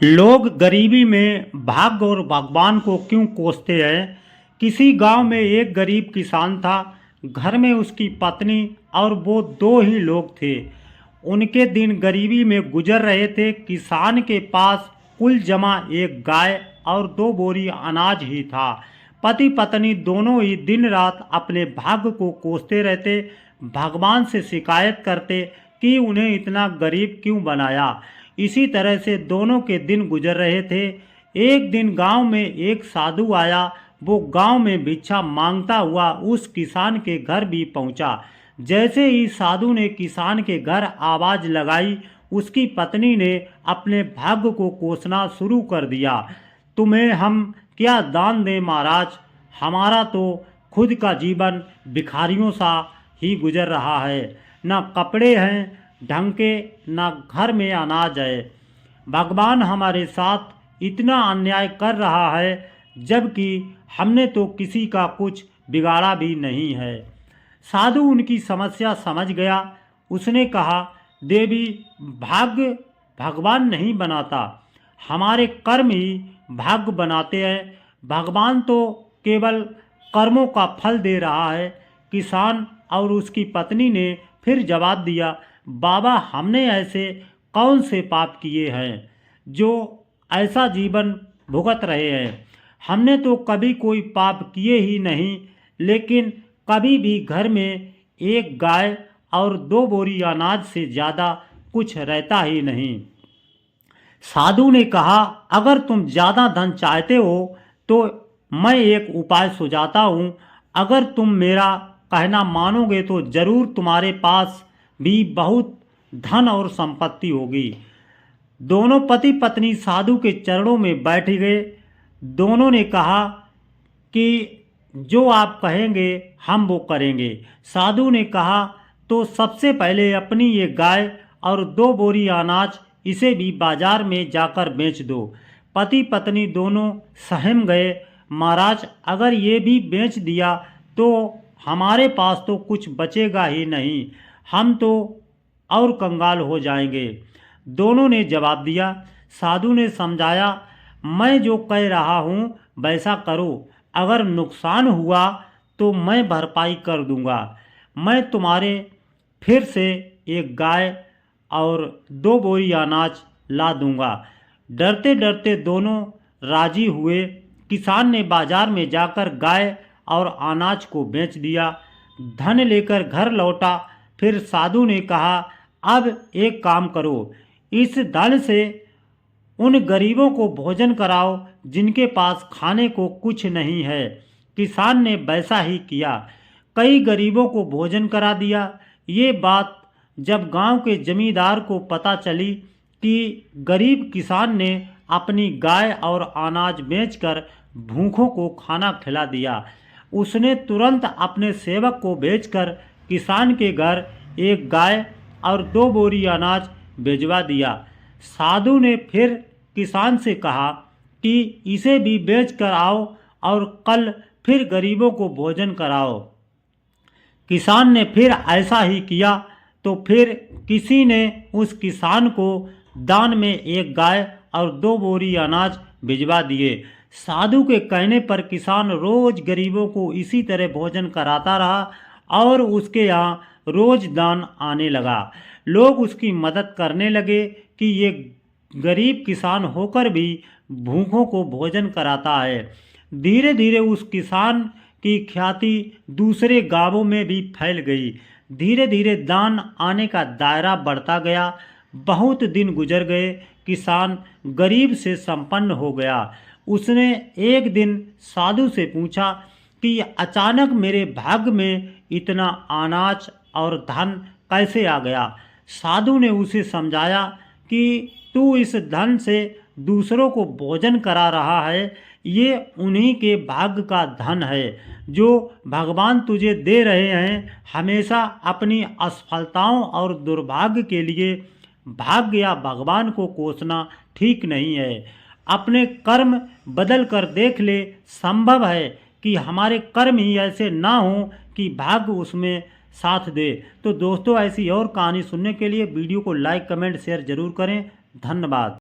लोग गरीबी में भाग्य और भगवान को क्यों कोसते हैं। किसी गांव में एक गरीब किसान था। घर में उसकी पत्नी और वो दो ही लोग थे। उनके दिन गरीबी में गुजर रहे थे। किसान के पास कुल जमा एक गाय और दो बोरी अनाज ही था। पति पत्नी दोनों ही दिन रात अपने भाग्य को कोसते रहते, भगवान से शिकायत करते कि उन्हें इतना गरीब क्यों बनाया। इसी तरह से दोनों के दिन गुजर रहे थे। एक दिन गांव में एक साधु आया। वो गांव में भिक्षा मांगता हुआ उस किसान के घर भी पहुंचा। जैसे ही साधु ने किसान के घर आवाज लगाई, उसकी पत्नी ने अपने भाग्य को कोसना शुरू कर दिया। तुम्हें हम क्या दान दें महाराज, हमारा तो खुद का जीवन भिखारियों सा ही गुजर रहा है। न कपड़े हैं ढंग के, न घर में अनाज है। भगवान हमारे साथ इतना अन्याय कर रहा है, जबकि हमने तो किसी का कुछ बिगाड़ा भी नहीं है। साधु उनकी समस्या समझ गया। उसने कहा, देवी, भाग्य भगवान नहीं बनाता, हमारे कर्म ही भाग्य बनाते हैं। भगवान तो केवल कर्मों का फल दे रहा है। किसान और उसकी पत्नी ने फिर जवाब दिया, बाबा, हमने ऐसे कौन से पाप किए हैं जो ऐसा जीवन भुगत रहे हैं। हमने तो कभी कोई पाप किए ही नहीं, लेकिन कभी भी घर में एक गाय और दो बोरी अनाज से ज़्यादा कुछ रहता ही नहीं। साधु ने कहा, अगर तुम ज़्यादा धन चाहते हो तो मैं एक उपाय सुझाता हूँ। अगर तुम मेरा कहना मानोगे तो ज़रूर तुम्हारे पास भी बहुत धन और संपत्ति होगी। दोनों पति पत्नी साधु के चरणों में बैठ गए। दोनों ने कहा कि जो आप कहेंगे हम वो करेंगे। साधु ने कहा, तो सबसे पहले अपनी ये गाय और दो बोरी अनाज, इसे भी बाजार में जाकर बेच दो। पति पत्नी दोनों सहम गए। महाराज, अगर ये भी बेच दिया तो हमारे पास तो कुछ बचेगा ही नहीं, हम तो और कंगाल हो जाएंगे। दोनों ने जवाब दिया। साधु ने समझाया, मैं जो कह रहा हूँ वैसा करो, अगर नुकसान हुआ तो मैं भरपाई कर दूंगा। मैं तुम्हारे फिर से एक गाय और दो बोरी अनाज ला दूंगा। डरते डरते दोनों राजी हुए। किसान ने बाजार में जाकर गाय और अनाज को बेच दिया, धन लेकर घर लौटा। फिर साधु ने कहा, अब एक काम करो, इस धन से उन गरीबों को भोजन कराओ जिनके पास खाने को कुछ नहीं है। किसान ने वैसा ही किया, कई गरीबों को भोजन करा दिया। ये बात जब गांव के जमींदार को पता चली कि गरीब किसान ने अपनी गाय और अनाज बेचकर भूखों को खाना खिला दिया, उसने तुरंत अपने सेवक को भेजकर किसान के घर एक गाय और दो बोरी अनाज भिजवा दिया। साधु ने फिर किसान से कहा कि इसे भी बेच कर आओ और कल फिर गरीबों को भोजन कराओ। किसान ने फिर ऐसा ही किया। तो फिर किसी ने उस किसान को दान में एक गाय और दो बोरी अनाज भिजवा दिए। साधु के कहने पर किसान रोज गरीबों को इसी तरह भोजन कराता रहा और उसके यहाँ रोज दान आने लगा। लोग उसकी मदद करने लगे कि ये गरीब किसान होकर भी भूखों को भोजन कराता है। धीरे धीरे उस किसान की ख्याति दूसरे गांवों में भी फैल गई। धीरे धीरे दान आने का दायरा बढ़ता गया। बहुत दिन गुजर गए। किसान गरीब से संपन्न हो गया। उसने एक दिन साधु से पूछा कि अचानक मेरे भाग्य में इतना अनाज और धन कैसे आ गया। साधु ने उसे समझाया कि तू इस धन से दूसरों को भोजन करा रहा है, ये उन्हीं के भाग्य का धन है जो भगवान तुझे दे रहे हैं। हमेशा अपनी असफलताओं और दुर्भाग्य के लिए भाग्य या भगवान को कोसना ठीक नहीं है। अपने कर्म बदल कर देख ले, संभव है कि हमारे कर्म ही ऐसे ना हों कि भाग्य उसमें साथ दे। तो दोस्तों, ऐसी और कहानी सुनने के लिए वीडियो को लाइक कमेंट शेयर जरूर करें। धन्यवाद।